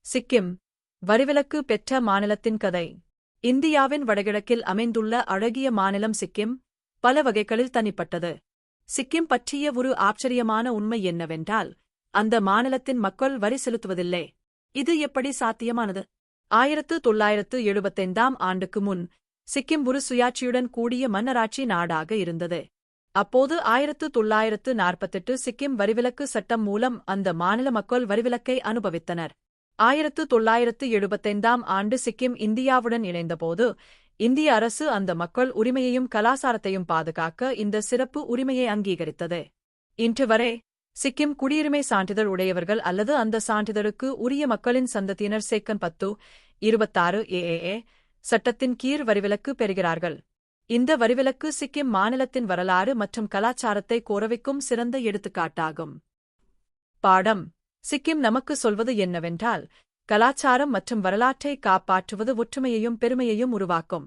சிக்கிம் வரிவிலக்கு பெற்ற மாநிலத்தின் கதை. இந்தியாவின் வடகிழக்கில் அமைந்துள்ள அழகிய மாநிலம் சிக்கிம் பல வகைகளில் தனிப்பட்டது. சிக்கிம் பற்றிய ஒரு ஆச்சரியமான உண்மை என்னவென்றால், அந்த மாநிலத்தின் மக்கள் வரி செலுத்துவதில்லை. இது எப்படி சாத்தியமானது? 1975ஆம் ஆண்டுக்கு முன் சிக்கிம் ஒரு சுயாட்சியுடன் கூடிய மன்னராட்சி நாடாக இருந்தது. அப்போது 1948 சிக்கிம் வரிவிலக்கு சட்டம் மூலம் அந்த மாநில மக்கள் வரிவிலக்கை அனுபவித்தனர். 1975ஆம் ஆண்டு சிக்கிம் இந்தியாவுடன் இணைந்தபோது, இந்திய அரசு அந்த மக்கள் உரிமையையும் கலாசாரத்தையும் பாதுகாக்க இந்த சிறப்பு உரிமையை அங்கீகரித்தது. இன்று வரை, சிக்கிம் குடியுரிமை சான்றிதழ் உடையவர்கள் அல்லது அந்த சான்றிதழுக்கு உரிய மக்களின் சந்ததியினர் செக்கன் 10(26) ஏஏ சட்டத்தின் கீழ் வரிவிலக்கு பெறுகிறார்கள். இந்த வரிவிலக்கு சிக்கிம் மாநிலத்தின் வரலாறு மற்றும் கலாச்சாரத்தை கோரவைக்கும் சிறந்த எடுத்துக்காட்டாகும். பாடம். சிக்கிம் நமக்கு சொல்வது என்னவென்றால், கலாச்சாரம் மற்றும் வரலாற்றை காப்பாற்றுவது ஒற்றுமையையும் பெருமையையும் உருவாக்கும்.